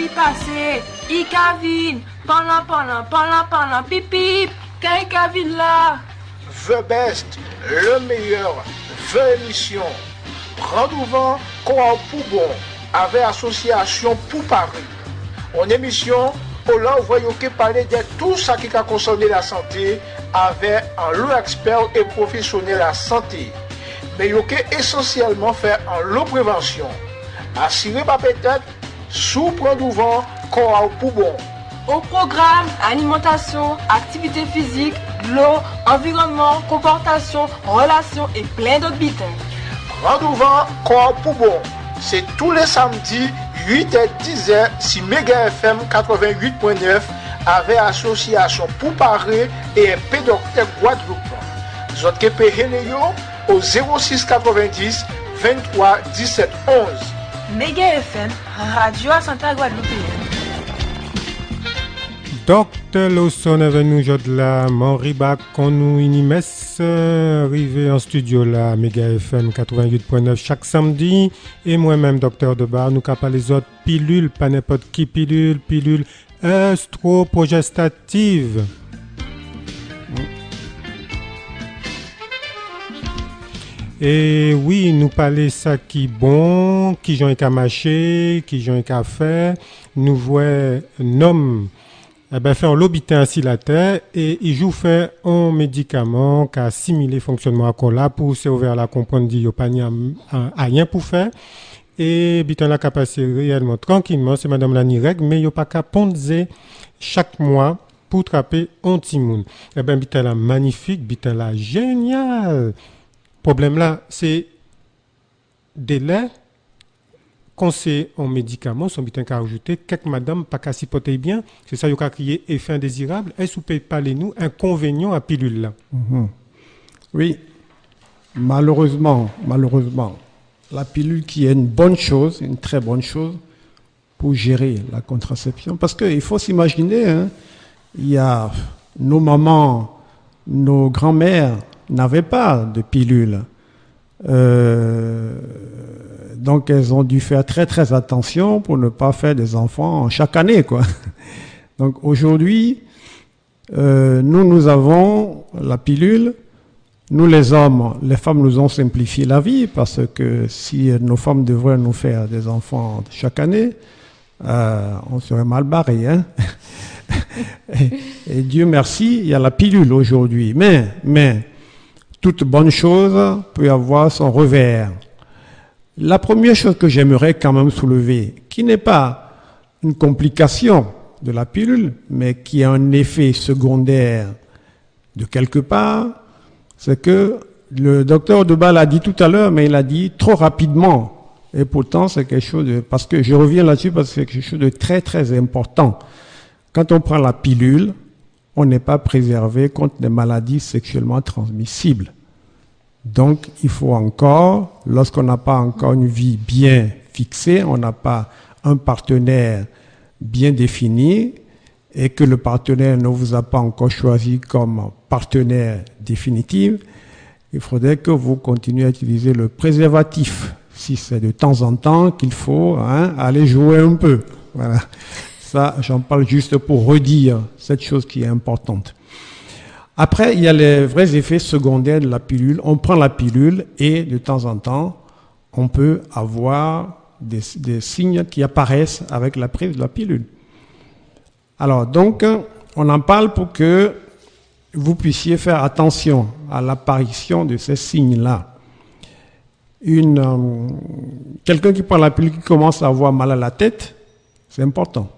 puis passer, Icavine, pendant, pip pip, Icavine là. The Best, le meilleur, The émission. Rendez-vous Coop Poubon, avec association pour Paris. En émission, là, vous voyez que parler de tout ça qui a concerné la santé avec un lot expert et professionnel de la santé. Mais il faut essentiellement faire en lot prévention. Assurez pas peut-être, sous prendre vent, Coop Poubon. Au programme, alimentation, activité physique, l'eau, environnement, comportation, relations et plein d'autres bitins. Rendez-vous Coop Poubon. C'est tous les samedis 8h-10h sur Méga FM 88.9 avec association pour Paris et un pédocteur Guadeloupe. Vous avez au 06 90 23 17 11. Méga FM, radio à Santa Guadeloupe. Docteur Lawson est venu aujourd'hui là, Monribac, qu'on nous inimes, arrivé en studio là, Méga FM 88.9 chaque samedi. Et moi-même, Docteur Debar, nous capons les autres pilules, pas n'importe qui pilule œstroprogestative. Et oui, nous parler ça qui bon, qui j'en ai mâcher, qui j'en ai faire. Nous voyons un homme fait un lobitin ainsi la terre et il joue fait un médicament qui a assimilé le fonctionnement à cola pour se ouvrir la comprendre dit yo pas rien pour faire et bitan la capacité réellement tranquillement c'est madame la ni règle mais yo pas qu'à ponzer chaque mois pour trapper un petit monde. Bitan la magnifique, bitan la génial. Problème là c'est délai quand c'est un médicament, son bitin qu'a ajouté, quelques madame pas qu'à supporter bien, c'est ça qui a crié effet indésirable. Est-ce que vous pouvez parler nous inconvénient à pilule là? Oui, malheureusement, la pilule qui est une bonne chose, une très bonne chose pour gérer la contraception, parce qu'il faut s'imaginer, il y a nos mamans, nos grands-mères n'avaient pas de pilule. Donc elles ont dû faire très très attention pour ne pas faire des enfants chaque année quoi. Donc aujourd'hui nous avons la pilule. Nous les hommes, les femmes nous ont simplifié la vie parce que si nos femmes devraient nous faire des enfants chaque année, on serait mal barré et Dieu merci, il y a la pilule aujourd'hui. Mais toute bonne chose peut avoir son revers. La première chose que j'aimerais quand même soulever, qui n'est pas une complication de la pilule, mais qui a un effet secondaire de quelque part, c'est que le docteur Debar l'a dit tout à l'heure, mais il a dit trop rapidement. Et pourtant, c'est quelque chose de... Parce que je reviens là-dessus parce que c'est quelque chose de très très important. Quand on prend la pilule, on n'est pas préservé contre des maladies sexuellement transmissibles. Donc, il faut encore, lorsqu'on n'a pas encore une vie bien fixée, on n'a pas un partenaire bien défini et que le partenaire ne vous a pas encore choisi comme partenaire définitif, il faudrait que vous continuiez à utiliser le préservatif. Si c'est de temps en temps qu'il faut aller jouer un peu. Voilà. Ça, j'en parle juste pour redire cette chose qui est importante. Après, il y a les vrais effets secondaires de la pilule. On prend la pilule et de temps en temps, on peut avoir des signes qui apparaissent avec la prise de la pilule. Alors, donc, on en parle pour que vous puissiez faire attention à l'apparition de ces signes-là. Quelqu'un qui prend la pilule qui commence à avoir mal à la tête, c'est important.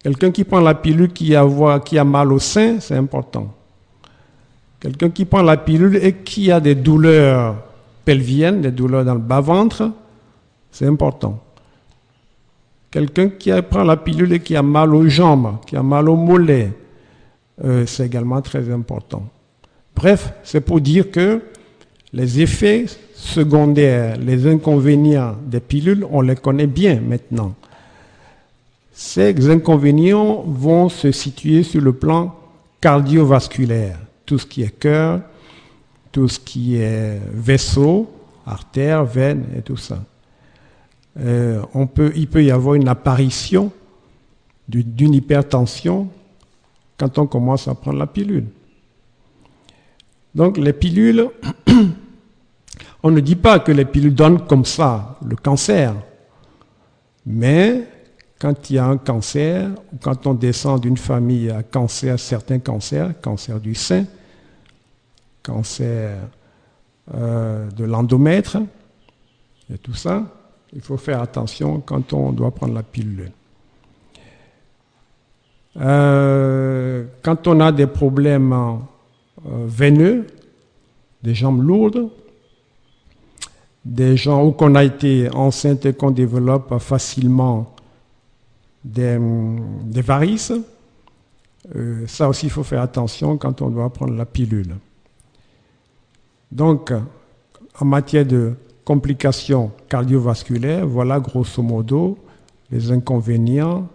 Quelqu'un qui prend la pilule qui a mal au sein, c'est important. Quelqu'un qui prend la pilule et qui a des douleurs pelviennes, des douleurs dans le bas-ventre, c'est important. Quelqu'un qui prend la pilule et qui a mal aux jambes, qui a mal aux mollets, c'est également très important. Bref, c'est pour dire que les effets secondaires, les inconvénients des pilules, on les connaît bien maintenant. Ces inconvénients vont se situer sur le plan cardiovasculaire, tout ce qui est cœur, tout ce qui est vaisseau, artères, veines et tout ça. il peut y avoir une apparition d'une hypertension quand on commence à prendre la pilule. Donc les pilules, on ne dit pas que les pilules donnent comme ça le cancer, mais quand il y a un cancer, ou quand on descend d'une famille à cancer, certains cancers, cancer du sein, cancer de l'endomètre, et tout ça, il faut faire attention quand on doit prendre la pilule. Quand on a des problèmes veineux, des jambes lourdes, des gens où qu'on a été enceinte et qu'on développe facilement des varices, ça aussi il faut faire attention quand on doit prendre la pilule. Donc, en matière de complications cardiovasculaires, voilà grosso modo les inconvénients,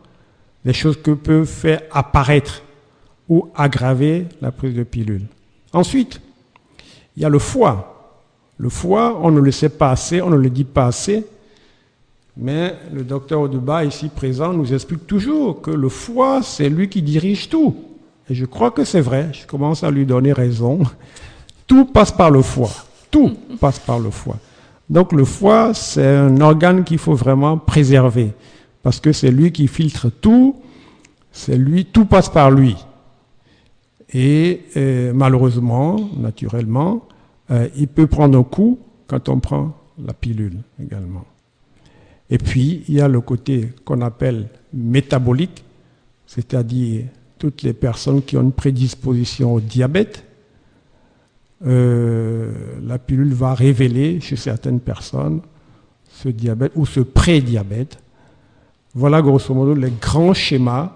les choses que peuvent faire apparaître ou aggraver la prise de pilule. Ensuite, il y a le foie. Le foie, on ne le sait pas assez, on ne le dit pas assez, mais le docteur Oduba, ici présent, nous explique toujours que le foie, c'est lui qui dirige tout. Et je crois que c'est vrai, je commence à lui donner raison. Tout passe par le foie. Tout passe par le foie. Donc le foie, c'est un organe qu'il faut vraiment préserver, parce que c'est lui qui filtre tout, tout passe par lui. Et malheureusement, naturellement, il peut prendre un coup quand on prend la pilule également. Et puis, il y a le côté qu'on appelle métabolique, c'est-à-dire toutes les personnes qui ont une prédisposition au diabète. La pilule va révéler chez certaines personnes ce diabète ou ce prédiabète. Voilà grosso modo les grands schémas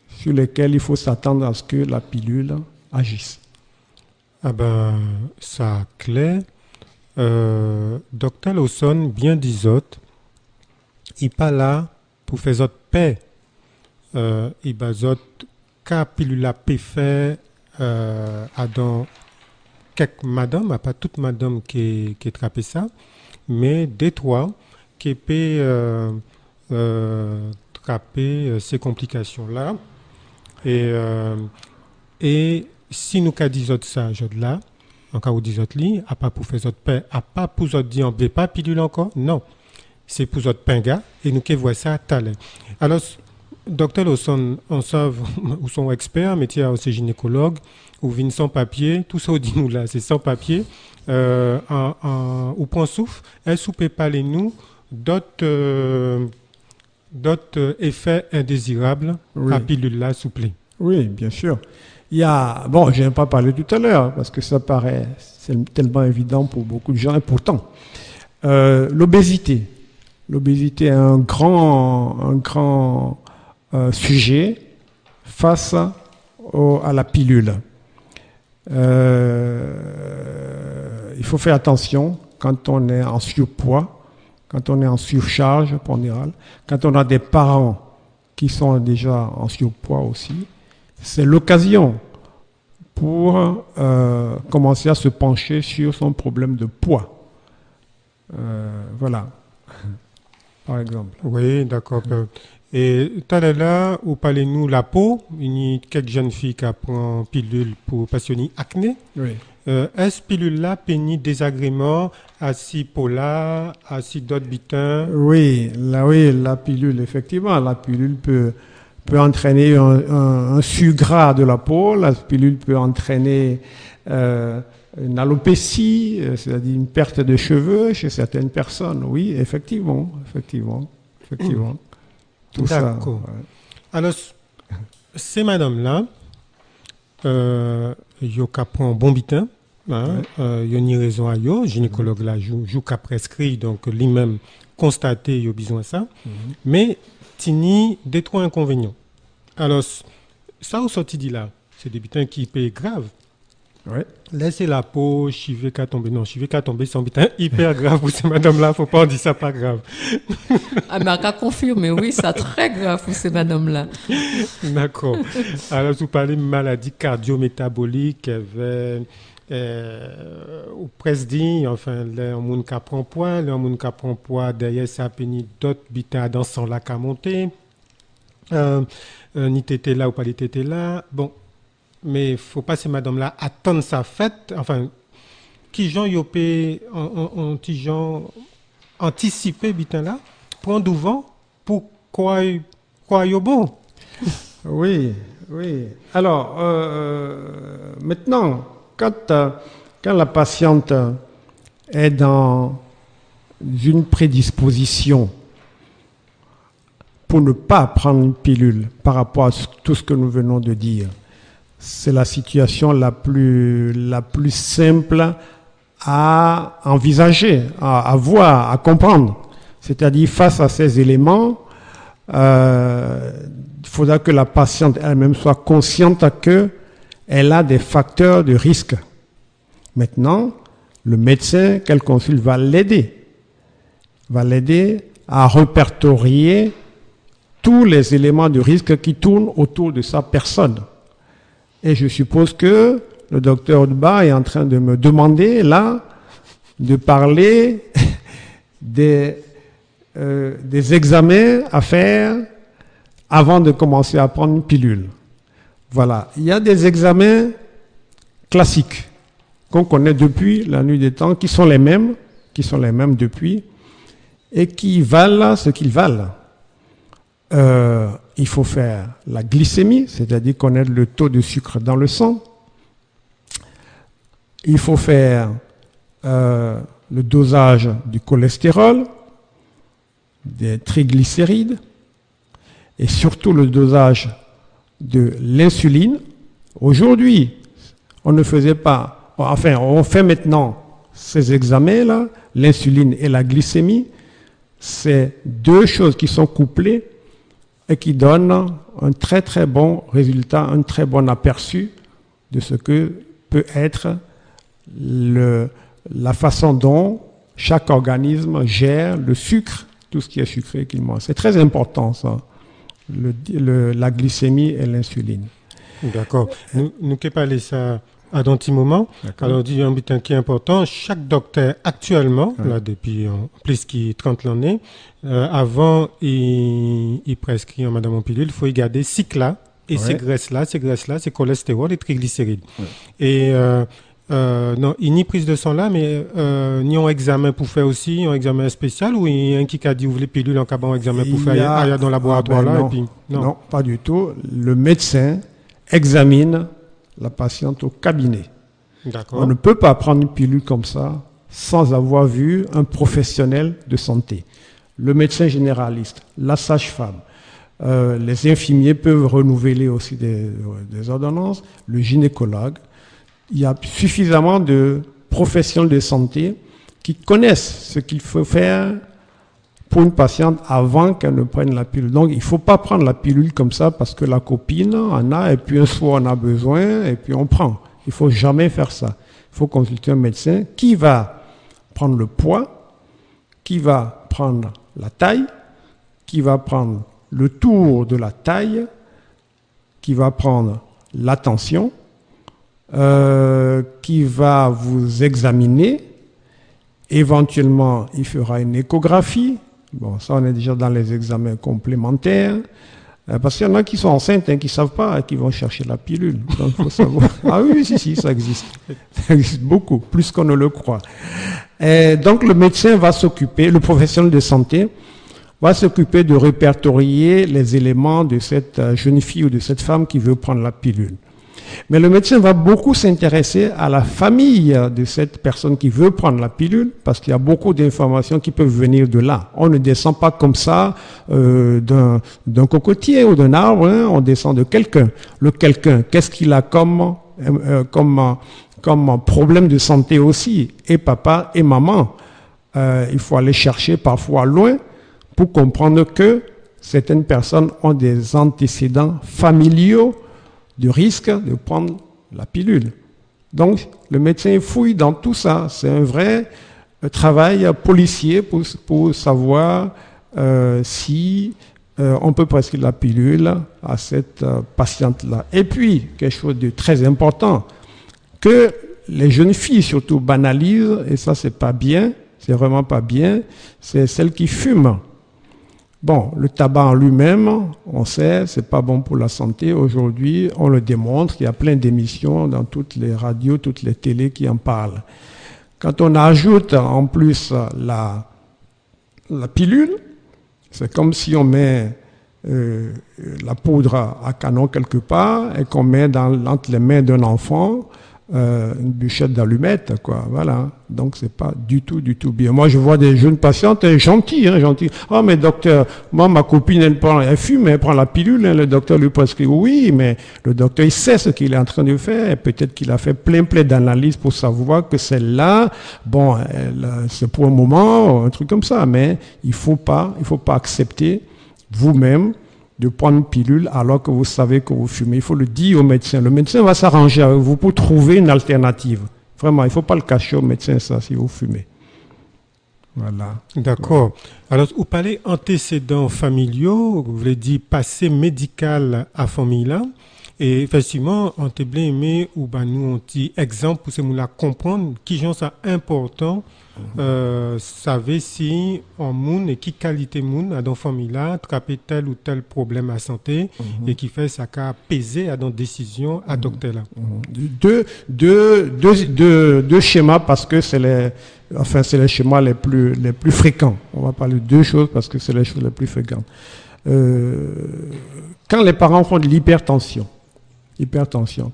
sur lesquels il faut s'attendre à ce que la pilule agisse. Ah ben, ça clair. Docteur Lawson, bien disot, il pas là pour faire autre paix. Il bazot qu'à pilule la paix fait à dans quelques madame, pas toute madame qui trappe ça, mais des trois qui peut trapper ces complications-là. Et si nous qu'a dit ça, je là, en cas où dit li, à pas pour faire autre pain, à pas pour autre dire on pas pilule encore, non. C'est pour autre pinga et nous qui voit ça à l'heure. Alors, docteur Lawson, on sait, ou sont experts, métier aussi gynécologue, ou vient sans papier, tout ça, dit nous là, c'est sans papier, ou point souffle, est-ce que vous pouvez parler nous d'autres effets indésirables à pilule là, s'il vous plaît? Oui, bien sûr. Il y a, bon, je n'ai pas parlé tout à l'heure, parce que ça paraît c'est tellement évident pour beaucoup de gens, et pourtant, l'obésité. L'obésité est un grand sujet face à la pilule. Il faut faire attention quand on est en surpoids, quand on est en surcharge pondérale, quand on a des parents qui sont déjà en surpoids aussi. C'est l'occasion pour commencer à se pencher sur son problème de poids. Voilà, par exemple. Oui, d'accord. Et tout à l'heure, vous parlez-nous la peau. Il y a quelques jeunes filles qui prennent pilule pour passionner acné. Oui. Est-ce pilule-là pénit désagréments, acide polar, acide d'autres bitins? Oui, la pilule, effectivement, la pilule peut entraîner un surgras de la peau, la pilule peut entraîner une alopécie, c'est-à-dire une perte de cheveux chez certaines personnes. Oui, effectivement. Tout d'accord. Ça. Ouais. Alors, ces madames-là, yo ka prend bon bitin, hein, yo ni raison à yo, gynécologue là jou ka prescrit, donc lui-même constaté yo besoin ça, mais tini des trois inconvénients. Alors, ça au sorti dit là, c'est des bitins qui payent grave. Ouais. Laissez la peau, chivé qu'à tomber. Non, chivé qu'à tomber, c'est un bitin hyper grave pour ces madames-là. Faut pas en dire ça, pas grave. Ah, mais à confirmer, oui, c'est très grave pour ces madames-là. D'accord. Alors, vous parlez de maladie cardio-métabolique, ou presque dit, enfin, les gens qui prennent poids, les gens qui prennent poids, derrière ça, puis d'autres bitins dans son lac à monter. Ni t'étais là ou pas t'étais là. Bon, mais faut pas ces madame là attendre sa fête. Enfin, qui gens yopé, qui gens anticiper bitin là, prendre du vent pour quoi yo bon. Oui. Alors, maintenant, quand la patiente est dans une prédisposition pour ne pas prendre une pilule par rapport à tout ce que nous venons de dire, c'est la situation la plus simple à envisager, à voir, à comprendre. C'est-à-dire, face à ces éléments, il faudra que la patiente elle-même soit consciente qu'elle a des facteurs de risque. Maintenant, le médecin qu'elle consulte va l'aider à répertorier tous les éléments de risque qui tournent autour de sa personne. Et je suppose que le docteur Udba est en train de me demander, là, de parler des examens à faire avant de commencer à prendre une pilule. Voilà. Il y a des examens classiques qu'on connaît depuis la nuit des temps, qui sont les mêmes depuis, et qui valent ce qu'ils valent. Il faut faire la glycémie, c'est-à-dire connaître le taux de sucre dans le sang. Il faut faire le dosage du cholestérol, des triglycérides, et surtout le dosage de l'insuline. Aujourd'hui, on ne faisait pas, enfin, on fait maintenant ces examens-là, l'insuline et la glycémie. C'est deux choses qui sont couplées et qui donnent un très très bon résultat, un très bon aperçu de ce que peut être la façon dont chaque organisme gère le sucre, tout ce qui est sucré qu'il mange. C'est très important ça, la glycémie et l'insuline. D'accord. Nous pouvons parler ça à un petit moment. Alors, dit un but qui est important, chaque docteur actuellement, là, depuis plus de 30 l'année, avant, il prescrit en madame en pilule, il faut y garder cycle et ces graisses-là, c'est cholestérol et triglycérides. Et non, il n'y a prise de sang là, mais il y a un examen pour faire aussi, un examen spécial, ou il y a un qui a dit ouvre les pilules en cas un examen pour faire dans le laboratoire là. Non, et puis, non, pas du tout. Le médecin examine la patiente au cabinet. D'accord. On ne peut pas prendre une pilule comme ça sans avoir vu un professionnel de santé. Le médecin généraliste, la sage-femme, les infirmiers peuvent renouveler aussi des ordonnances, le gynécologue. Il y a suffisamment de professionnels de santé qui connaissent ce qu'il faut faire pour une patiente avant qu'elle ne prenne la pilule. Donc, il ne faut pas prendre la pilule comme ça parce que la copine en a et puis un soir on a besoin et puis on prend. Il ne faut jamais faire ça. Il faut consulter un médecin qui va prendre le poids, qui va prendre la taille, qui va prendre le tour de la taille, qui va prendre la tension, qui va vous examiner. Éventuellement, il fera une échographie. Bon, ça, on est déjà dans les examens complémentaires. Parce qu'il y en a qui sont enceintes, qui ne savent pas, qui vont chercher la pilule. Donc, il faut savoir. Ah oui, si, ça existe. Ça existe beaucoup, plus qu'on ne le croit. Et donc, le médecin va s'occuper, le professionnel de santé va s'occuper de répertorier les éléments de cette jeune fille ou de cette femme qui veut prendre la pilule. Mais le médecin va beaucoup s'intéresser à la famille de cette personne qui veut prendre la pilule, parce qu'il y a beaucoup d'informations qui peuvent venir de là. On ne descend pas comme ça d'un cocotier ou d'un arbre, hein, on descend de quelqu'un. Le quelqu'un, qu'est-ce qu'il a comme problème de santé aussi, et papa et maman. Il faut aller chercher parfois loin pour comprendre que certaines personnes ont des antécédents familiaux de risque de prendre la pilule. Donc, le médecin fouille dans tout ça. C'est un vrai travail policier pour savoir si on peut prescrire la pilule à cette patiente-là. Et puis, quelque chose de très important, que les jeunes filles surtout banalisent, et ça c'est pas bien, c'est vraiment pas bien, c'est celles qui fument. Bon, le tabac en lui-même, on sait, c'est pas bon pour la santé. Aujourd'hui, on le démontre, il y a plein d'émissions dans toutes les radios, toutes les télés qui en parlent. Quand on ajoute en plus la pilule, c'est comme si on met la poudre à canon quelque part et qu'on met entre les mains d'un enfant une bûchette d'allumettes, quoi. Voilà. Donc c'est pas du tout bien. Moi je vois des jeunes patientes gentilles. Oh mais docteur, moi ma copine elle fume, elle prend la pilule, hein, le docteur lui prescrit. Oui, mais le docteur il sait ce qu'il est en train de faire. Et peut-être qu'il a fait plein d'analyses pour savoir que celle-là, bon, c'est pour un moment, un truc comme ça. Mais il faut pas accepter vous-même de prendre une pilule alors que vous savez que vous fumez. Il faut le dire au médecin. Le médecin va s'arranger avec vous pour trouver une alternative. Vraiment, il ne faut pas le cacher au médecin, ça, si vous fumez. Voilà. D'accord. Alors, vous parlez antécédents familiaux, vous voulez dire passé médical à famille là. Et effectivement, on t'a bien aimé, ou ben nous, on dit exemple pour nous la comprendre, qui genre ça important, savez si en moun et qui qualité moun à dans famille là, attraper tel ou tel problème à santé, et qui fait ça qu'à peser à dans décision à docteur là. Deux schémas parce que c'est les schémas les plus fréquents. On va parler de deux choses parce que c'est les choses les plus fréquentes. Quand les parents font de l'hypertension,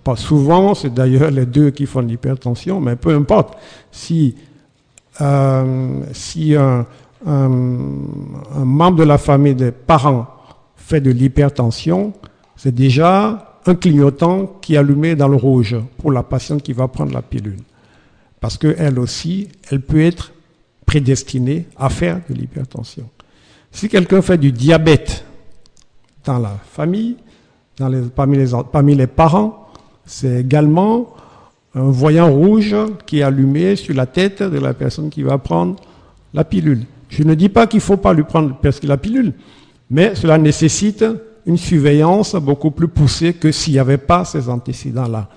pas souvent, c'est d'ailleurs les deux qui font de l'hypertension, mais peu importe. Si un membre de la famille des parents fait de l'hypertension, c'est déjà un clignotant qui est allumé dans le rouge pour la patiente qui va prendre la pilule. Parce qu'elle aussi, elle peut être prédestinée à faire de l'hypertension. Si quelqu'un fait du diabète dans la famille, parmi les parents, c'est également un voyant rouge qui est allumé sur la tête de la personne qui va prendre la pilule. Je ne dis pas qu'il ne faut pas lui prendre la pilule, mais cela nécessite une surveillance beaucoup plus poussée que s'il n'y avait pas ces antécédents-là.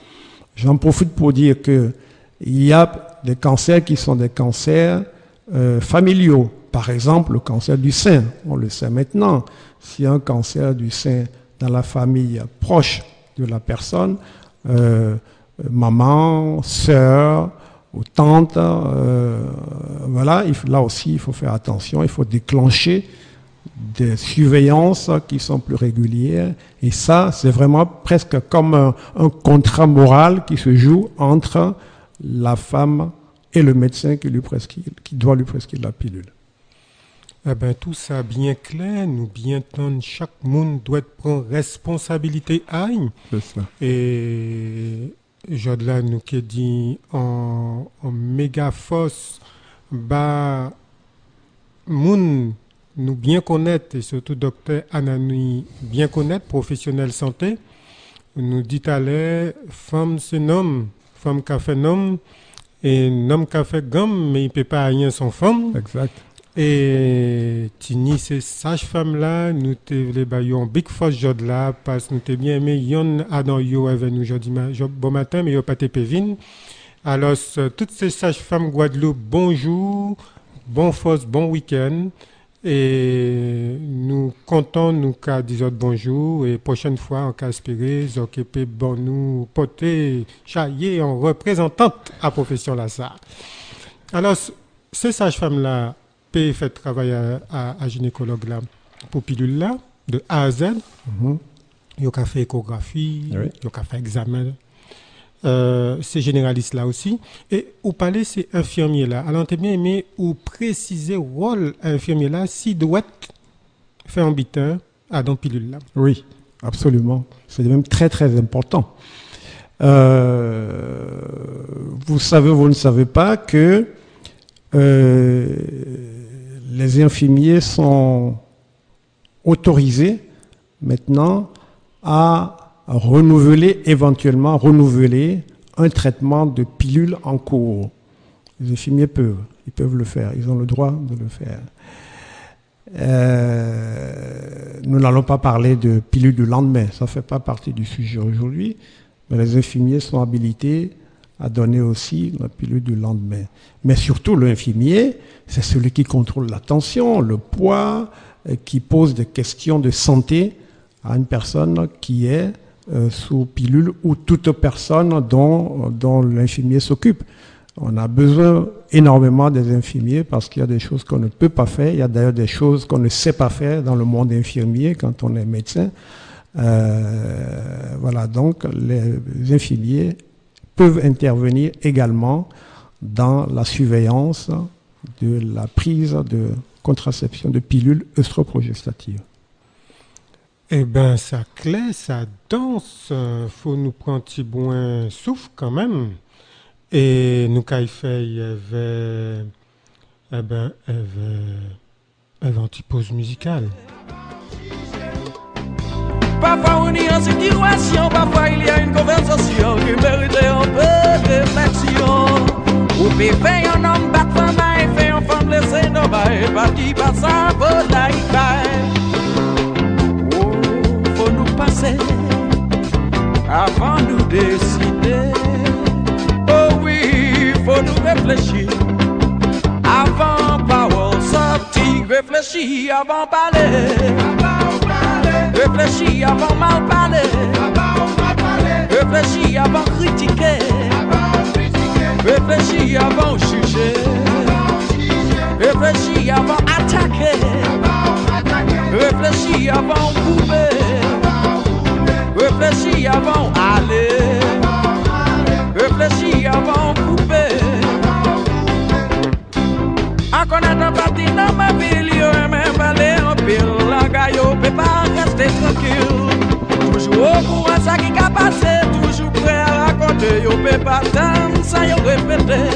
J'en profite pour dire qu'il y a des cancers qui sont des cancers familiaux. Par exemple, le cancer du sein, on le sait maintenant. S'il y a un cancer du sein dans la famille proche de la personne, maman, sœur ou tante, voilà, là aussi il faut faire attention, il faut déclencher des surveillances qui sont plus régulières. Et ça, c'est vraiment presque comme un contrat moral qui se joue entre la femme et le médecin qui doit lui prescrire la pilule. Eh ben, tout ça bien clair, nous bien entendre, chaque monde doit prendre responsabilité aïe. C'est ça. Et je là nous qui dit en méga force, bah, moun nous bien connaître, et surtout docteur Anani bien connaître, professionnel santé, nous dit à l'air, femme se nomme, femme qu'a fait nom, et homme qu'a fait gomme, mais il ne peut pas rien sans femme. Exact. Et Tini, ces sages-femmes-là, nous te big force jod là, parce que nous te bien aimé, yon a dans yo avec nous jodi bon matin, mais yo pas te pévin. Alors, toutes ces sages-femmes Guadeloupe, bonjour, bon force, bon week-end. Et nous comptons, nous qu'à dire bonjour, et prochaine fois, on qu'à espérer, s'occuper bon nous, porter, chailler en représentante à profession là, ça. Alors, ces sages-femmes-là, peut faire travail à gynécologue là pour pilule là de A à Z. Il y a fait échographie, il y a fait examen. C'est généraliste là aussi. Et vous parlez c'est infirmier là. Alors on t'a bien aimé ou préciser rôle infirmier là si doit faire un bitin à dans pilule là. Oui, absolument. C'est même très très important. Vous savez, vous ne savez pas que les infirmiers sont autorisés maintenant à éventuellement renouveler un traitement de pilule en cours. Les infirmiers peuvent le faire, ils ont le droit de le faire. Nous n'allons pas parler de pilule du lendemain, ça ne fait pas partie du sujet aujourd'hui, mais les infirmiers sont habilités à donner aussi la pilule du lendemain. Mais surtout, l'infirmier, c'est celui qui contrôle la tension, le poids, qui pose des questions de santé à une personne qui est sous pilule ou toute personne dont l'infirmier s'occupe. On a besoin énormément des infirmiers parce qu'il y a des choses qu'on ne peut pas faire. Il y a d'ailleurs des choses qu'on ne sait pas faire dans le monde infirmier quand on est médecin. Voilà, donc les infirmiers peuvent intervenir également dans la surveillance de la prise de contraception de pilules œstroprogestatives. Eh bien, ça clé, ça danse. Faut nous prendre un petit boin souffle quand même. Et nous, qu'à fait, il y avait une petite pause musicale. Parfois on est en situation, parfois il y a une conversation qui mérite un peu de réflexion. Ou peut faire un homme battre femme et faire un femme laisser nos bails, parti par sa volaille. Oh, faut nous passer avant nous décider. Oh oui, faut nous réfléchir avant parole sortir, réfléchir avant parler. Réfléchis avant mal parler. Réfléchis avant critiquer. Réfléchis avant juger. Réfléchis avant attaquer. Réfléchis avant couper. Réfléchis avant aller. Réfléchis avant couper. En connaissant partie dans ma ville, yo même parler en pile. La gaillot peut pas rester tranquille. Toujours au courant ça qui a passé. Toujours prêt à raconter. Yo peut pas attendre ça yo répéter.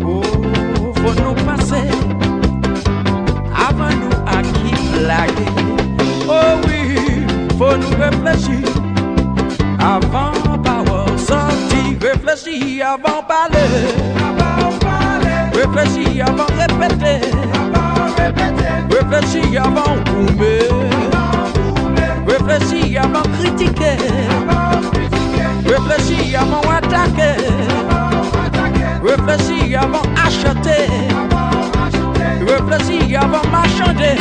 Oh, faut nous passer avant nous à qui blaguer. Oh oui, faut nous réfléchir avant parole sortir. Réfléchir avant parler. Réfléchis avant répéter. Réfléchis avant couper. Réfléchis avant critiquer. Réfléchis avant attaquer. Réfléchis avant acheter. Réfléchis avant marchander.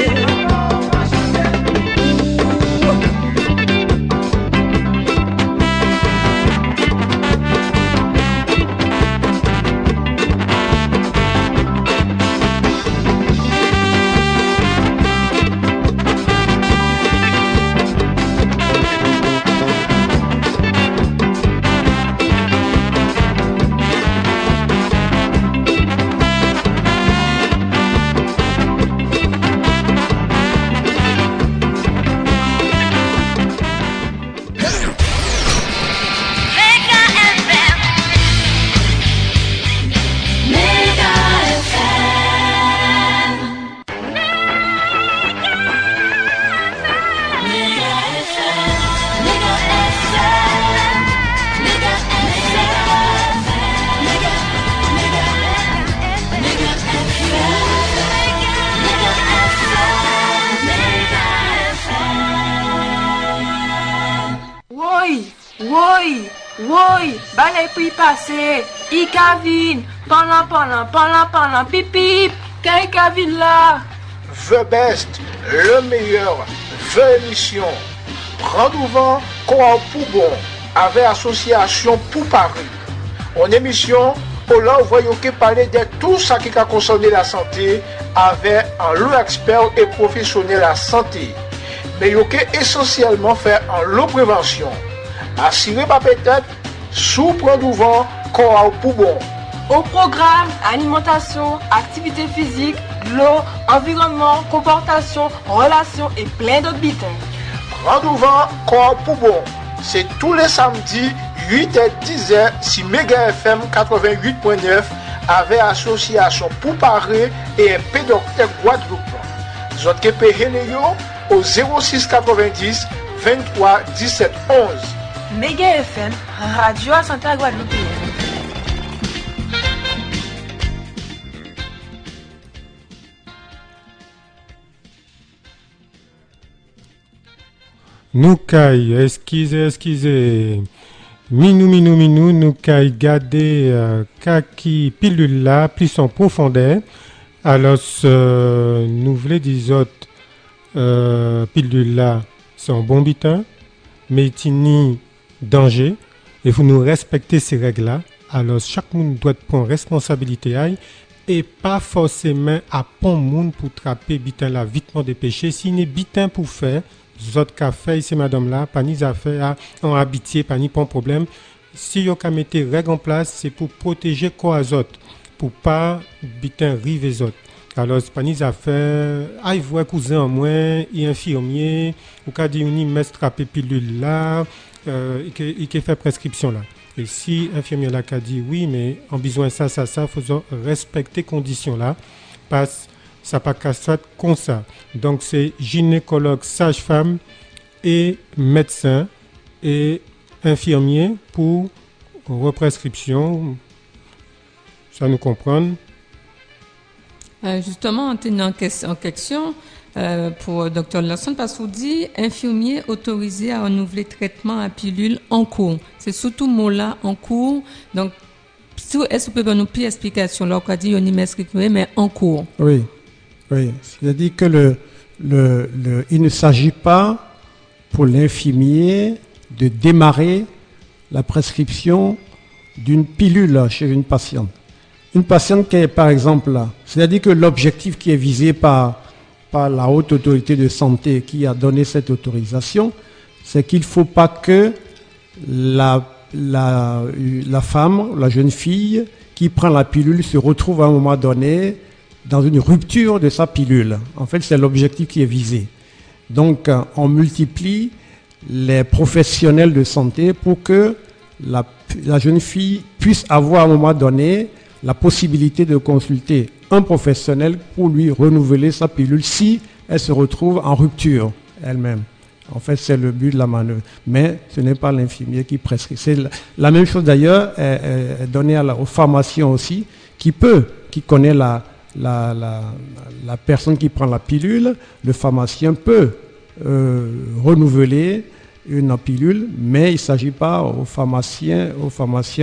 Oui, balai puis passer, i Kavin, pendant, pip pip, qu'est Kavin là? The Best, le meilleur, The émission. Rendez-vous Coop pour bon, avec association pour Paris. En émission, là, vous voyez que parler de tout ça qui a concerné la santé avec un lot expert et professionnel à la santé. Mais vous avez essentiellement faire en lot prévention. Assurez pas peut-être sous rendez-vous Coop pour bon. Au programme, alimentation, activité physique, l'eau, environnement, comportation, relations et plein d'autres bitins. Rendez-vous Coop pour bon. C'est tous les samedis 8 et 10h sur Mega FM 88.9 avec association pour Paris et un pédocteur Guadeloupe. Vous avez au 06 90 23 17 11. Mega FM, Radio à Santa Guadeloupe. Nous caille, excusez. nous kay garder kaki pilule là plus en profondeur. Alors nous voulons dire autres pilule là c'est un bon bitin, mais il n'y danger. Il faut nous respecter ces règles là. Alors chaque monde doit prendre responsabilité et pas forcément à pont monde pour trapper bitin là vitement dépêché. Si n'est bitin pour faire autres café ici madame là pas ni affaire en habitié pas ni pas problème. Si yo ka mettre règles en place c'est pour protéger quoi azot pour pas bitin rive les autres. Alors c'est pas ni affaire aïe voir cousin en moins et infirmier ou ka dit ni mettre trapper pilule là et qui fait prescription là. Et si infirmier là qui a dit oui, mais en besoin ça, faut respecter conditions là, parce que ça pas qu'à soit comme ça. Donc c'est gynécologue, sage-femme et médecin et infirmier pour represcription. Ça nous comprend. Justement, on était en question pour Dr. Larson parce qu'on dit infirmier autorisé à renouveler traitement à pilule en cours. C'est surtout mot là en cours. Donc, est-ce que vous pouvez nous plus explication là qu'on dit on y met mais en cours. Oui. C'est-à-dire que il ne s'agit pas pour l'infirmier de démarrer la prescription d'une pilule chez une patiente. Une patiente qui est par exemple là, c'est-à-dire que l'objectif qui est visé par la haute autorité de santé qui a donné cette autorisation, c'est qu'il ne faut pas que la femme, la jeune fille qui prend la pilule se retrouve à un moment donné dans une rupture de sa pilule. En fait, c'est l'objectif qui est visé. Donc, on multiplie les professionnels de santé pour que la jeune fille puisse avoir à un moment donné la possibilité de consulter un professionnel pour lui renouveler sa pilule si elle se retrouve en rupture elle-même. En fait, c'est le but de la manœuvre. Mais ce n'est pas l'infirmier qui prescrit. C'est la même chose d'ailleurs est donnée au pharmacien aussi, qui connaît la personne qui prend la pilule. Le pharmacien peut renouveler une pilule, mais il ne s'agit pas au pharmacien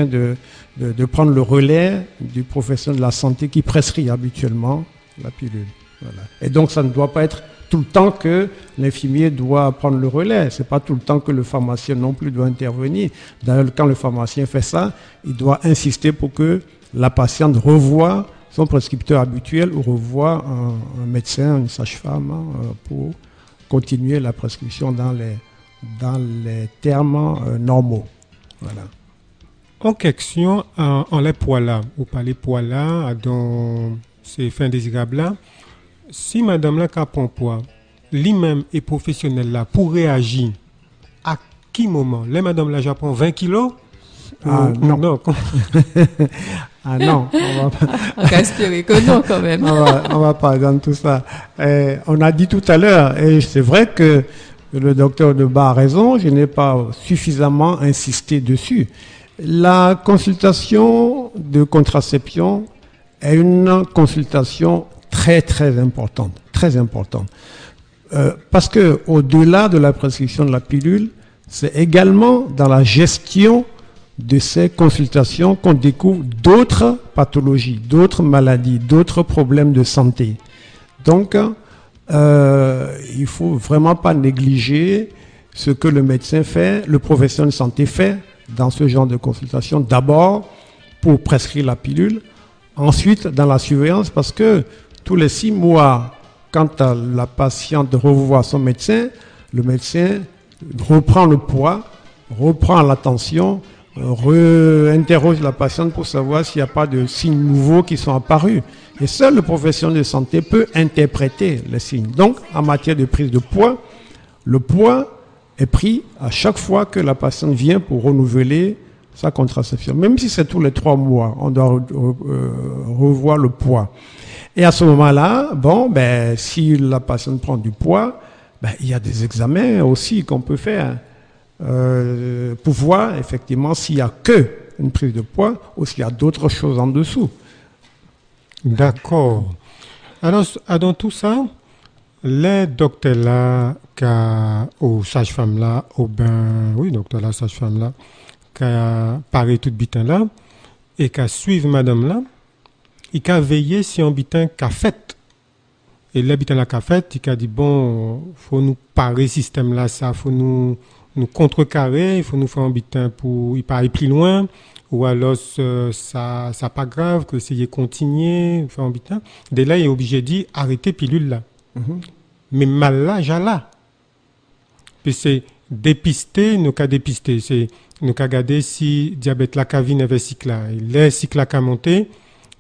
de prendre le relais du professionnel de la santé qui prescrit habituellement la pilule. Voilà. Et donc, ça ne doit pas être tout le temps que l'infirmier doit prendre le relais. Ce n'est pas tout le temps que le pharmacien non plus doit intervenir. D'ailleurs, quand le pharmacien fait ça, il doit insister pour que la patiente revoie son prescripteur habituel ou revoie un médecin, une sage-femme pour continuer la prescription dans les termes normaux. Voilà. En question, en les poids là, ou pas les poids là, dans ces fins indésirables là, si madame là qui prend poids, lui-même est professionnel là, pour réagir, à qui moment? Là, madame là, j'apprends 20 kilos? Non. Ah non, on va espérer que non quand même. on va pas dans tout ça. On a dit tout à l'heure, et c'est vrai que le docteur Debat a raison, je n'ai pas suffisamment insisté dessus. La consultation de contraception est une consultation très très importante, parce que au-delà de la prescription de la pilule, c'est également dans la gestion de ces consultations qu'on découvre d'autres pathologies, d'autres maladies, d'autres problèmes de santé. Donc, il faut vraiment pas négliger ce que le médecin fait, le professionnel de santé fait dans ce genre de consultation. D'abord, pour prescrire la pilule. Ensuite, dans la surveillance, parce que tous les 6 mois, quand la patiente revoit son médecin, le médecin reprend le poids, reprend la tension, réinterroge la patiente pour savoir s'il n'y a pas de signes nouveaux qui sont apparus. Et seul le professionnel de santé peut interpréter les signes. Donc, en matière de prise de poids, le poids est pris à chaque fois que la patiente vient pour renouveler sa contraception. Même si c'est tous les 3 mois, on doit revoir le poids. Et à ce moment-là, si la patiente prend du poids, il y a des examens aussi qu'on peut faire pour voir effectivement s'il n'y a que une prise de poids ou s'il y a d'autres choses en dessous. D'accord. Alors, dans tout ça, les docteurs là, aux sages-femmes là, docteur là, sage-femme là, qu'à parer tout bitin là et qu'à suivre madame là, il qu'a veillé si un bitin qu'a fait. Et là bitin là qu'a fait, il qu'a dit bon, faut nous parer système là ça, faut nous contrecarrer, il faut nous faire un bitin pour il pas aller plus loin ou alors ça pas grave que essayer continuer faire un bitin. Dès là il est obligé de dire arrêtez pilule là. Mais mal là j'alla. Puis c'est dépister, nous qu'a dépister, c'est nous qu'a regarder si diabète la cavine avait cycle là, les cycle qu'a monté,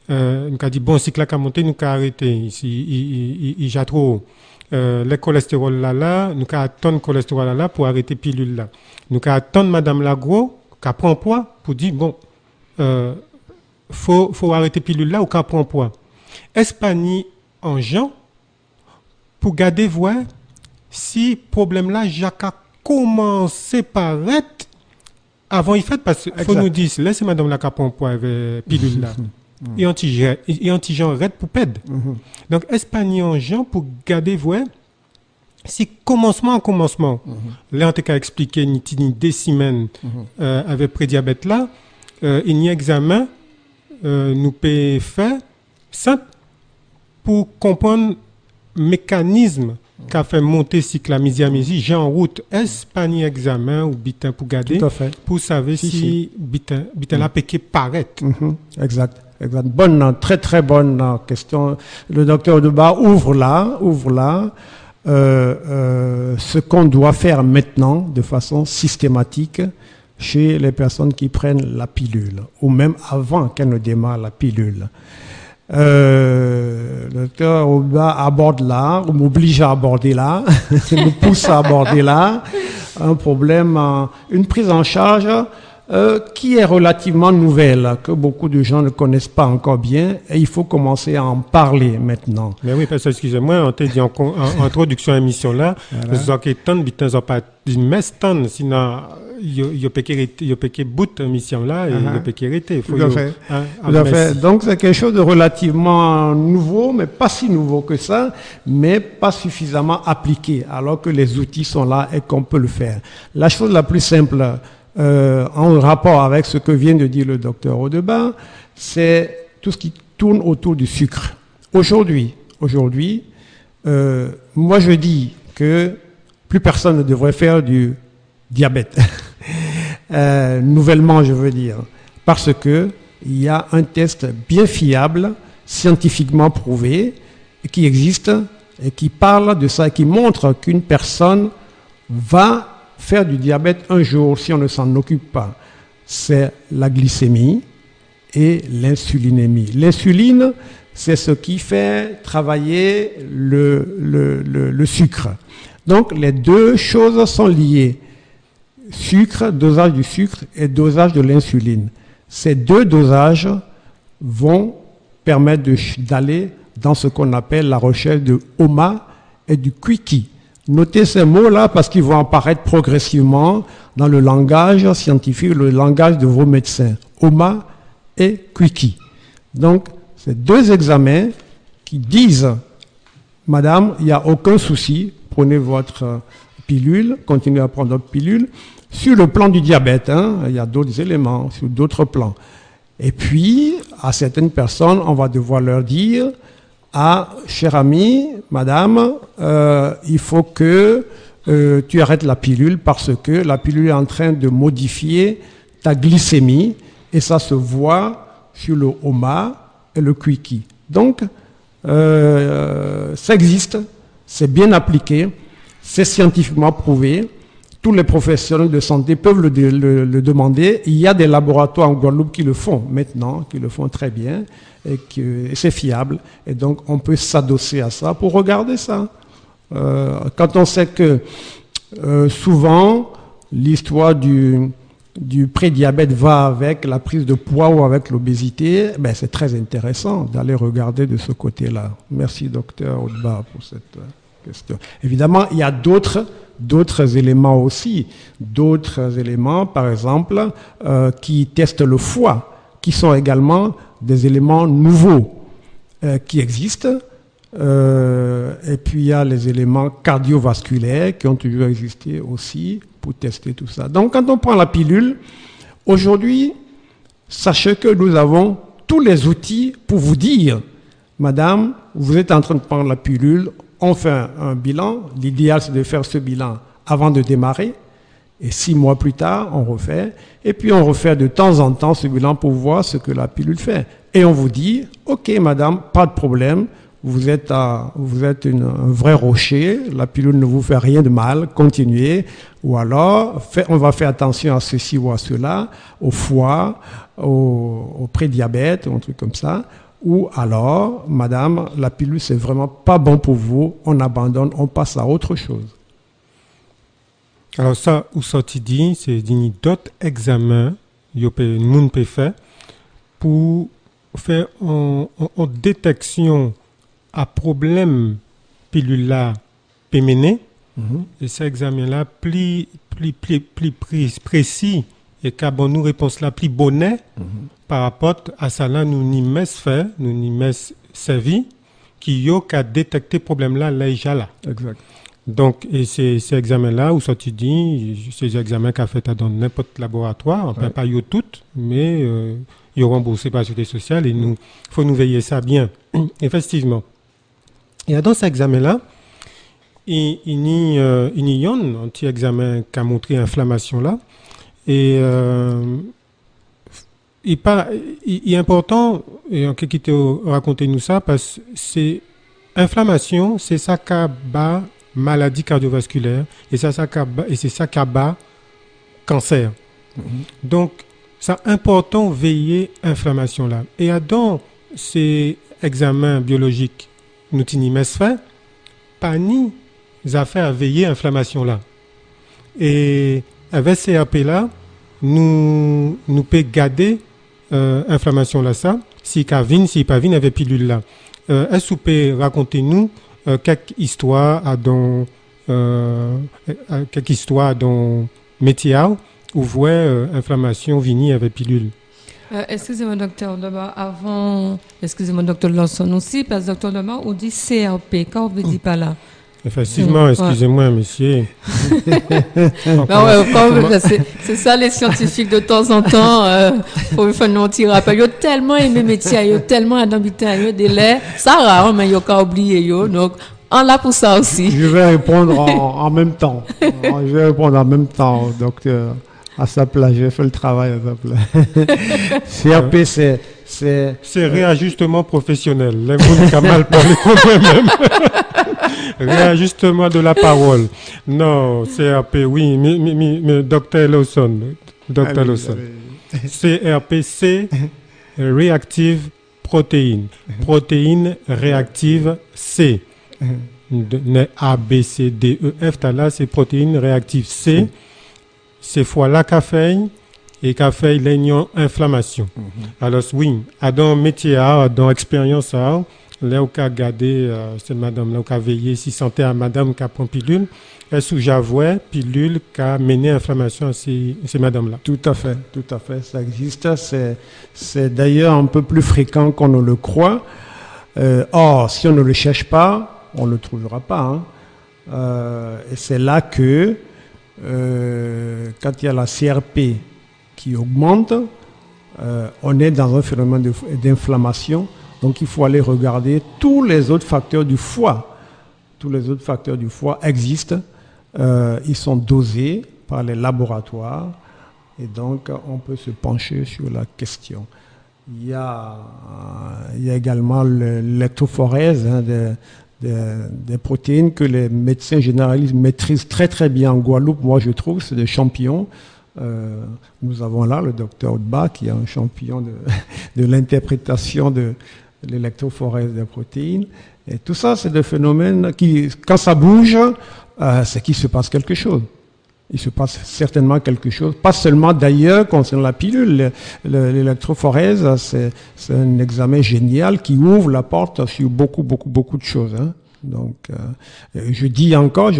nous qu'a dit bon cycle qu'a monté, nous qu'a arrêté, ici il ja trop haut. Le cholestérol là, nous qu'a attendre cholestérol là pour arrêter pilule là. Nous qu'a attendre madame Lagro qu'a prend poids pour dire bon faut arrêter pilule là ou qu'a prend poids. Espagne en Jean pour garder voir si problème là Jacques a commencé par être avant il fait parce que faut nous dire laissez madame la capon pour avec pilule là et antigen red pour pède. Donc espagnol Jean pour garder voir si commencement là on t'a expliqué ni des semaines avec prédiabète là il y a examen nous peut faire simple pour comprendre mécanisme qu'a fait monter cyclamisiamisi, j'ai en route Espagne examen ou bitin pour garder pour savoir si bitin la péqué paraît. Exact. Bonne, très très bonne question. Le docteur Debat ouvre là ce qu'on doit faire maintenant de façon systématique chez les personnes qui prennent la pilule ou même avant qu'elles ne démarrent la pilule. Le docteur Oba aborde là, ou m'oblige à aborder là, me pousse à aborder là, un problème, une prise en charge qui est relativement nouvelle, que beaucoup de gens ne connaissent pas encore bien, et il faut commencer à en parler maintenant. Mais oui, parce que, excusez-moi, on t'a dit en introduction à l'émission là, les enquêtants bitins ont pas dit mais sinon il y a péqué bout de mission là et il y a péqué arrêté. Tout à fait. Donc c'est quelque chose de relativement nouveau, mais pas si nouveau que ça, mais pas suffisamment appliqué, alors que les outils sont là et qu'on peut le faire. La chose la plus simple, en rapport avec ce que vient de dire le docteur Audebas, c'est tout ce qui tourne autour du sucre. Aujourd'hui, moi je dis que plus personne ne devrait faire du diabète. Nouvellement, je veux dire, parce que il y a un test bien fiable, scientifiquement prouvé, qui existe et qui parle de ça, qui montre qu'une personne va faire du diabète un jour si on ne s'en occupe pas. C'est la glycémie et l'insulinémie. L'insuline, c'est ce qui fait travailler le sucre. Donc les deux choses sont liées. Sucre, dosage du sucre et dosage de l'insuline. Ces deux dosages vont permettre d'aller dans ce qu'on appelle la recherche de HOMA et du QUICKI. Notez ces mots-là parce qu'ils vont apparaître progressivement dans le langage scientifique, le langage de vos médecins. HOMA et QUICKI. Donc, ces deux examens qui disent, madame, il n'y a aucun souci, prenez votre pilule, continuez à prendre votre pilule. Sur le plan du diabète, il y a d'autres éléments, sur d'autres plans. Et puis, à certaines personnes, on va devoir leur dire, chère amie, madame, il faut que tu arrêtes la pilule parce que la pilule est en train de modifier ta glycémie et ça se voit sur le HOMA et le QUICKI. Donc, ça existe, c'est bien appliqué, c'est scientifiquement prouvé. Tous les professionnels de santé peuvent le demander. Il y a des laboratoires en Guadeloupe qui le font maintenant, qui le font très bien, et c'est fiable. Et donc, on peut s'adosser à ça pour regarder ça. Quand on sait que souvent, l'histoire du prédiabète va avec la prise de poids ou avec l'obésité, ben c'est très intéressant d'aller regarder de ce côté-là. Merci, docteur Audebas, pour cette question. Évidemment, il y a d'autres éléments aussi, par exemple, qui testent le foie, qui sont également des éléments nouveaux qui existent. Et puis il y a les éléments cardiovasculaires qui ont toujours existé aussi pour tester tout ça. Donc quand on prend la pilule, Aujourd'hui, sachez que nous avons tous les outils pour vous dire, madame, vous êtes en train de prendre la pilule, on fait un bilan. L'idéal, c'est de faire ce bilan avant de démarrer. Et 6 mois plus tard, on refait. Et puis, on refait de temps en temps ce bilan pour voir ce que la pilule fait. Et on vous dit, OK, madame, pas de problème. Vous êtes un vrai rocher. La pilule ne vous fait rien de mal. Continuez. Ou alors, on va faire attention à ceci ou à cela, au foie, au prédiabète, un truc comme ça. Ou alors, madame, la pilule, c'est vraiment pas bon pour vous. On abandonne, on passe à autre chose. Alors ça, ou ça tu dis, c'est d'autres examens que nous peut faire pour faire une détection à problème pilule là péméné. Et cet examen là plus précis et qu'a bon nous réponse là plus bonnet par rapport à ça là nous n'y met fait, nous n'y met servi qui yo qu'a détecter problème là déjà là. Exact. Donc, et ces examens-là, où ça tu dis, ces examens qu'a fait dans n'importe laboratoire, enfin pas yo toutes, mais ils remboursés par la Sécurité sociale et nous, faut nous veiller ça bien. Effectivement. Et dans cet examen-là, il y a un petit examen qui a montré l'inflammation là. Et il est important, et en quelque sorte, racontez-nous ça, parce que c'est inflammation, c'est ça qui bat maladie cardiovasculaire et c'est ça qui bat cancer. Donc, c'est important de veiller à l'inflammation là. Et dans ces examens biologiques, nous t'y fait, pas ni affaires à veiller à l'inflammation là. Et avec ces CRP là, nous peut garder l'inflammation là ça, si pas vine avec pilule là. Est-ce que vous pouvez raconter-nous quelques histoires dans métier où voit inflammation venir avec pilule. Excusez-moi, docteur, d'abord, excusez-moi, docteur Lawson aussi, parce que docteur Lemar, on dit CRP, quand on ne dit pas là. Effectivement, excusez-moi, monsieur. C'est ça les scientifiques de temps en temps. Faut faire un petit rappel. Ils ont tellement aimé le métier, ils ont tellement d'habitude, ils ont des laits. Ça rare, mais ils n'ont pas oublié. Donc, on l'a pour ça aussi. Je vais répondre en même temps. Je vais répondre en même temps, docteur. À sa place, je fais le travail à sa place. CRP, c'est réajustement professionnel. Les gens qui mal parlé contre moi-même. Réajustement de la parole. Non, CRP, oui, mais docteur Lawson. Docteur Lawson. CRP, c'est Reactive Protein. Protéine réactive C. A, B, C, D, E, F, là, c'est protéine réactive C. C'est fois la café et café l'ayant inflammation. Alors oui, dans métier dans expérience là où qu'a gardé cette madame là où qu'a veillé si santé à madame qui prend pilule, est-ce que j'avouais pilule qui a mené inflammation à ces madame là. Tout à fait, ça existe, c'est d'ailleurs un peu plus fréquent qu'on ne le croit. Or, si on ne le cherche pas, on ne le trouvera pas. Et c'est là que quand il y a la CRP qui augmente, on est dans un phénomène d'inflammation. Donc, il faut aller regarder tous les autres facteurs du foie. Tous les autres facteurs du foie existent. Ils sont dosés par les laboratoires. Et donc, on peut se pencher sur la question. Il y a également l'électrophorèse des protéines que les médecins généralistes maîtrisent très très bien en Guadeloupe. Moi, je trouve c'est des champions. Nous avons là le docteur Odba qui est un champion de l'interprétation de l'électrophorèse des protéines. Et tout ça, c'est des phénomènes qui, quand ça bouge, c'est qu'il se passe quelque chose. Il se passe certainement quelque chose. Pas seulement d'ailleurs concernant la pilule. L'électrophorèse, c'est un examen génial qui ouvre la porte sur beaucoup de choses. Donc, je dis encore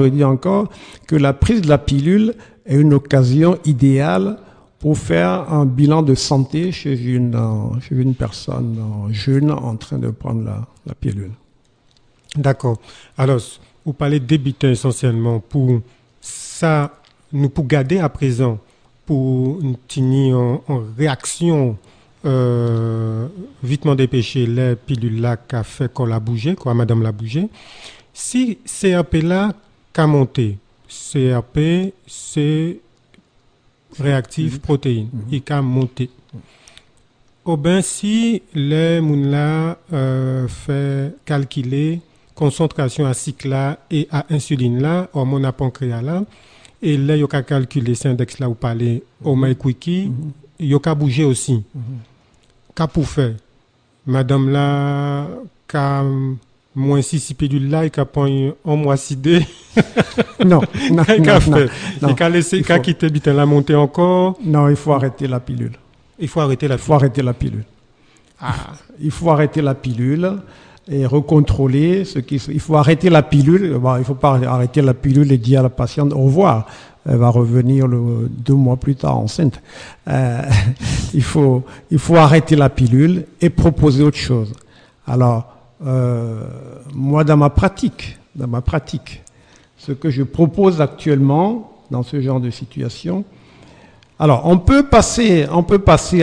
que la prise de la pilule est une occasion idéale pour faire un bilan de santé chez une personne jeune en train de prendre la pilule. D'accord. Alors, vous parlez d'ébiteur essentiellement pour ça, nous pour garder à présent pour tenir en réaction vitement dépêché les pilules là qu'a fait qu'on l'a bougé, quoi, madame l'a bougé. Si CRP là qu'a monté, CRP c'est réactif protéine, il qu'a monté. Au ben si les moun là fait calculer concentration à cycle là et à insuline là, hormone à pancréas là, et là il y a calculer cet index là ou parler au MyQuickie, il y a bouger aussi. Qu'a pour faire madame là qu'a moins 6 pilules là et qu'a pris un mois sidé. Non, non, qu'a fait non, et qu'a laissé qu'a quitté bitin la monter encore. Non, il faut arrêter la pilule. Il faut arrêter Il faut arrêter la pilule. Il faut arrêter la pilule et recontrôler ce qui. Il faut arrêter la pilule. Bon, il ne faut pas arrêter la pilule et dire à la patiente au revoir. Elle va revenir 2 mois plus tard enceinte. Il faut arrêter la pilule et proposer autre chose. Alors, moi, dans ma pratique, ce que je propose actuellement dans ce genre de situation, alors on peut passer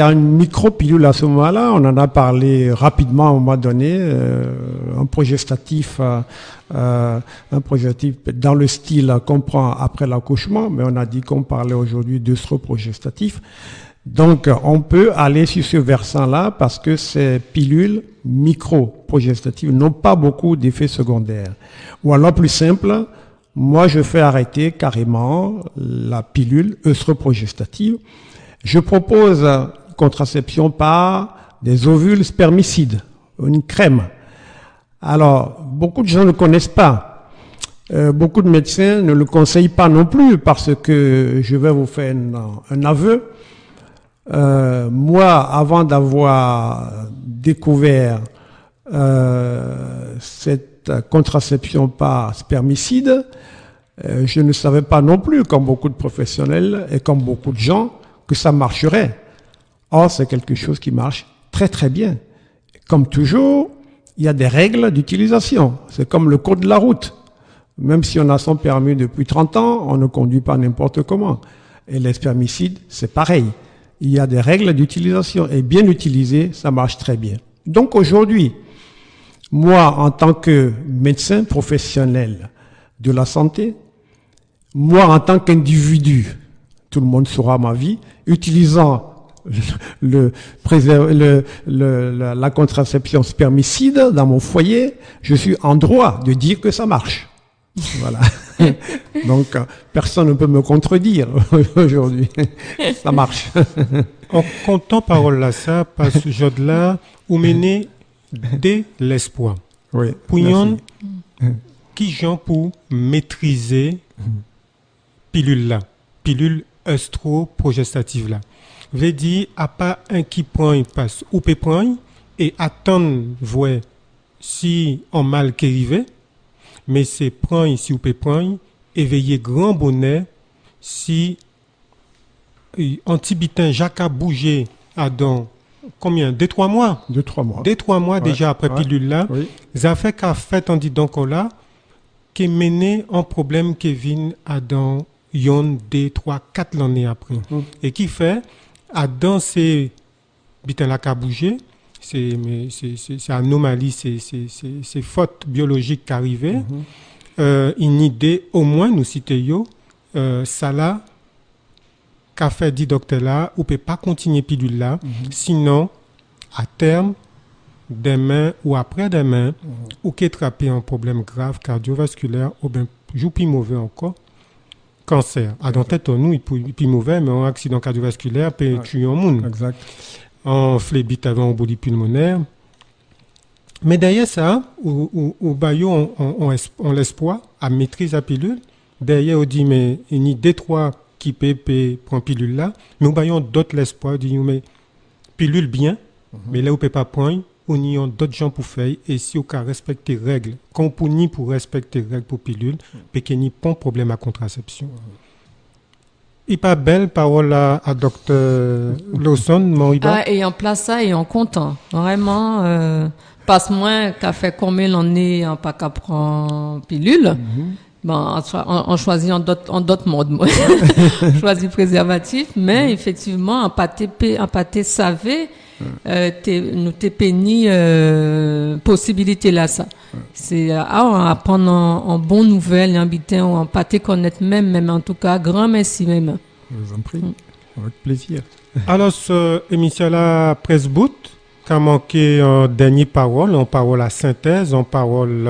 à une micro-pilule à ce moment-là. On en a parlé rapidement à un moment donné, un progestatif dans le style qu'on prend après l'accouchement, mais on a dit qu'on parlait aujourd'hui d'œstroprogestatif. Donc on peut aller sur ce versant-là parce que ces pilules micro-progestatives n'ont pas beaucoup d'effets secondaires. Ou alors plus simple, moi je fais arrêter carrément la pilule œstroprogestative. Je propose contraception par des ovules spermicides, une crème. Alors, beaucoup de gens ne connaissent pas. Beaucoup de médecins ne le conseillent pas non plus parce que je vais vous faire un aveu. Moi, avant d'avoir découvert cette contraception par spermicide, je ne savais pas non plus, comme beaucoup de professionnels et comme beaucoup de gens, que ça marcherait. Or, c'est quelque chose qui marche très très bien. Comme toujours, il y a des règles d'utilisation. C'est comme le code de la route. Même si on a son permis depuis 30 ans, on ne conduit pas n'importe comment. Et les spermicides, c'est pareil. Il y a des règles d'utilisation. Et bien utilisé, ça marche très bien. Donc aujourd'hui, moi, en tant que médecin professionnel de la santé, moi, en tant qu'individu, tout le monde saura ma vie, utilisant la contraception spermicide dans mon foyer, je suis en droit de dire que ça marche. Voilà. Donc, personne ne peut me contredire aujourd'hui. Ça marche. En comptant parole là, ça, parce que je là, ou mener de l'espoir. Oui. Pouillon, qui gens pour maîtriser pilule là, pilule œstroprogestative là. Veut dire, à pas un qui prend, il passe ou peut prendre et attendre, voir si on mal qui arrive, mais c'est prendre ici ou peut prendre, éveiller grand bonheur si antibitin Jacques a bougé à dans combien? 2-3 mois? 2-3 mois. 2-3 mois déjà après pilule là. Oui. Ça fait qu'à fait, on dit donc là, qui mené un problème qui vient à dans yon 2, 3, 4 l'année après. Et qui fait, à dans ces bitins là qui a bougé, c'est anomalie, c'est faute biologique qui arrivait. Une idée, au moins, nous citons, ça là, qu'a fait dit docteur là, ou peut pas continuer pilule là, sinon, à terme, demain ou après-demain, ou qui attraper un problème grave cardiovasculaire, ou bien, joue plus mauvais encore, cancer. À dans tête, nous, il plus mauvais, mais un accident cardiovasculaire peut tuer un monde. Exact. En phlébite avant embolie pulmonaire. Mais derrière ça, au baillot, on l'espoir à maîtriser la pilule. Derrière, on dit, mais il y a 2-3 qui peut prendre pilule là. Mais au baillot, d'autres l'espoir, dit, mais pilule bien, mais là, on ne peut pas prendre. On y a d'autres gens pour faire. Et si on peut respecter les règles, quand on ni pour respecter les règles pour pilule, peut qu'il n'y ait pas de problème à contraception. Et pas belle parole à Dr. Lawson, Moriba. Et en place ça, et en content. Vraiment, passe moins qu'à fait combien l'année en pas qu'à prendre pilule. Bon, on choisit en d'autres modes. Moi. On choisit préservatif, mais effectivement, en pâté savé, nous t'es péni possibilité là ça. C'est à prendre en bonne nouvelle, en bitin, en pâté connaître même en tout cas, grand merci même. Je vous en prie, avec plaisir. Alors, ce émission là, Presse Boot, qu'a manqué en dernière parole, en parole à synthèse, en parole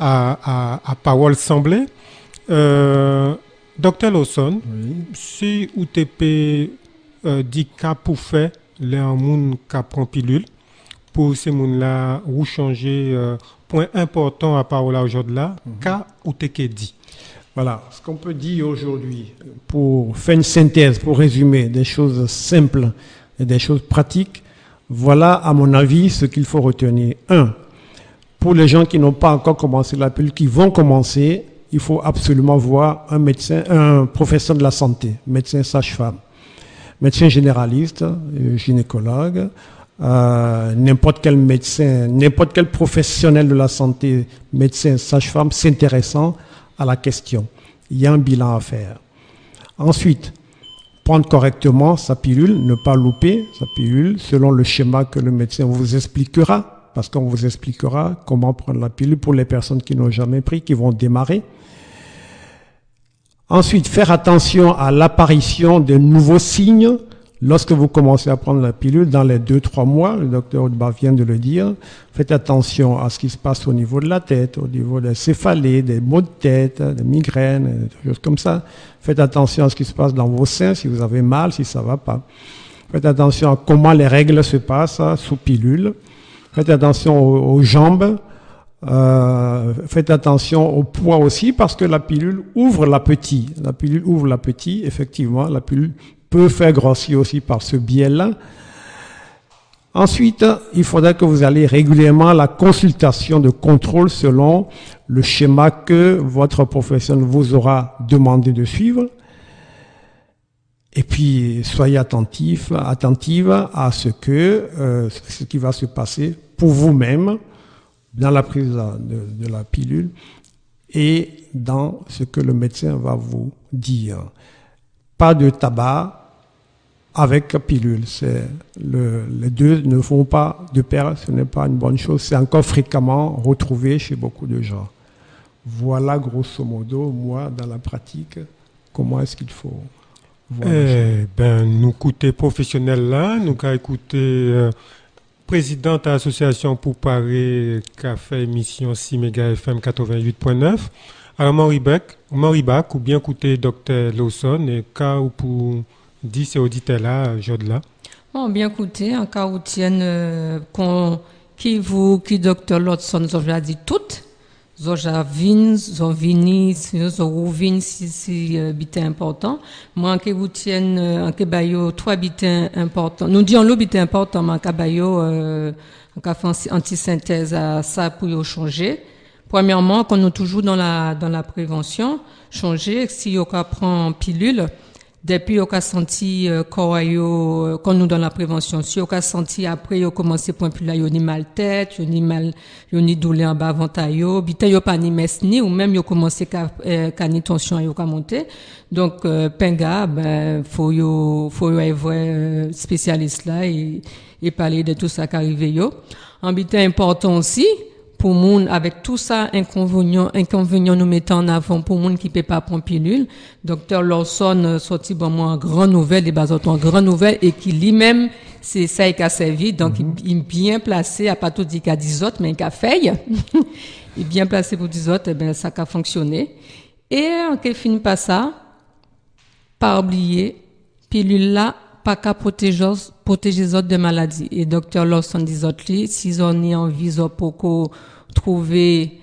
à parole semblée. Docteur Lawson, si ou TP dit qu'a pour faire les gens qui prennent pilule, pour ces gens-là, ou changer point important à parole à aujourd'hui là, qu'a ou TP dit. Voilà, ce qu'on peut dire aujourd'hui, pour faire une synthèse, pour résumer des choses simples et des choses pratiques, voilà à mon avis ce qu'il faut retenir. 1. Pour les gens qui n'ont pas encore commencé la pilule, qui vont commencer, il faut absolument voir un médecin, un professionnel de la santé, médecin sage-femme, médecin généraliste, gynécologue, n'importe quel médecin, n'importe quel professionnel de la santé, médecin sage-femme, s'intéressant à la question. Il y a un bilan à faire. Ensuite, prendre correctement sa pilule, ne pas louper sa pilule selon le schéma que le médecin vous expliquera, parce qu'on vous expliquera comment prendre la pilule pour les personnes qui n'ont jamais pris, qui vont démarrer. Ensuite, faire attention à l'apparition de nouveaux signes lorsque vous commencez à prendre la pilule dans les 2-3 mois. Le docteur Audba vient de le dire. Faites attention à ce qui se passe au niveau de la tête, au niveau des céphalées, des maux de tête, des migraines, des choses comme ça. Faites attention à ce qui se passe dans vos seins, si vous avez mal, si ça va pas. Faites attention à comment les règles se passent sous pilule. Faites attention aux jambes. Faites attention au poids aussi, parce que la pilule ouvre l'appétit. La pilule ouvre l'appétit, effectivement. La pilule peut faire grossir aussi par ce biais-là. Ensuite, il faudra que vous allez régulièrement à la consultation de contrôle selon le schéma que votre professionnel vous aura demandé de suivre. Et puis, soyez attentive à ce qui va se passer pour vous-même dans la prise de la pilule et dans ce que le médecin va vous dire. Pas de tabac avec pilule. Les deux ne vont pas de pair, ce n'est pas une bonne chose. C'est encore fréquemment retrouvé chez beaucoup de gens. Voilà, grosso modo, moi, dans la pratique, comment est-ce qu'il faut voir nous écouter professionnels là, nous avons écouté présidente de l'association pour Paris qui a fait émission 6 méga FM 88.9. Alors, Mauribac, ou bien écouter Dr. Lawson, et cas où pour dire ces auditeurs-là, aujourd'hui-là. Bon, bien écouté, en cas où tiennent, qui Dr. Lawson, vous a dit toutes, Zoja vin, zovini, zouvin, si bitin important. Moi, en vous tienne, en kebayo, 3 bitins importants. Nous disons le bitin important, mais en kebayo, en cas antisynthèse à ça pour y changer. Premièrement, quand nous sommes toujours dans la prévention, changer, si on prend pilule, depuis on a senti quand nous dans la prévention, si on a senti après on commencé point pilule, on a mal tête, on a douleur en bas ventayo, bitin yo pas ni mesni ou même yo commencé qu'à ni tension yo monter. Donc penga faut avoir spécialiste là et parler de tout ça qui arrive yo. En bitin important aussi pour moun avec tout ça inconvénient nous mettant en avant pour moun qui peut pas prendre pilule. Docteur Lawson sorti moi en grande nouvelle et en grande nouvelle et qui lui-même c'est ça qui a servi donc il est bien placé à pas tout dire qu'à 10 autres mais qu'à fait il est bien placé pour 10 autres et ça a fonctionné et en qu'il finit pas ça pas oublier pilule là pas qu'à protéger les autres de maladies. Et docteur Lawson dit autres, si on y envie pour trouver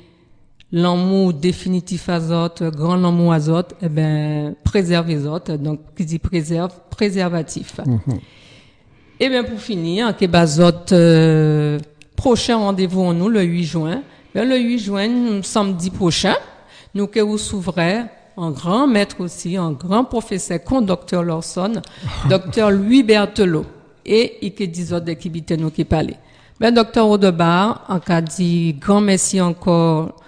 l'amour définitif à autres, grand amour à autres, préserve les autres. Donc, qui dit préservatif. Et bien, pour finir, prochain rendez-vous en nous, le 8 juin. Le 8 juin, samedi prochain, nous que vous s'ouvrez un grand maître aussi, un grand professeur, comme Dr. Lawson, Dr. Louis Berthelot, et il qui dit autres qui nous qui parlait. Dr. Audba, en cas dit grand merci encore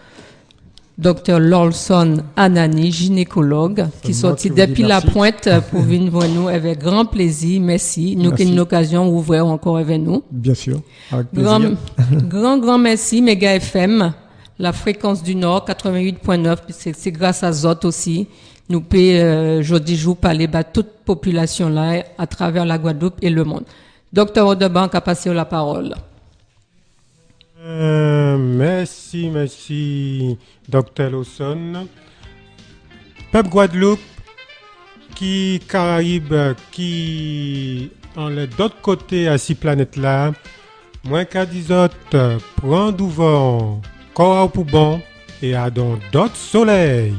Dr Lolson Anani, gynécologue, qui sorti depuis la pointe pour venir voir nous avec grand plaisir. Merci. Nous avons une occasion d'ouvrir encore avec nous. Bien sûr. Avec plaisir. Grand merci, Méga FM, la fréquence du Nord, 88.9. C'est grâce à Zot aussi. Nous pouvons, jeudi jour, parler à toute population là, à travers la Guadeloupe et le monde. Docteur Odebank a passé la parole. Merci, Dr. Lawson. Peuple Guadeloupe, qui Caraïbes, qui en d'autre côté à ces planètes-là, moins qu'à 10 autres, prend du vent, corps pour bon, et à d'autres soleils.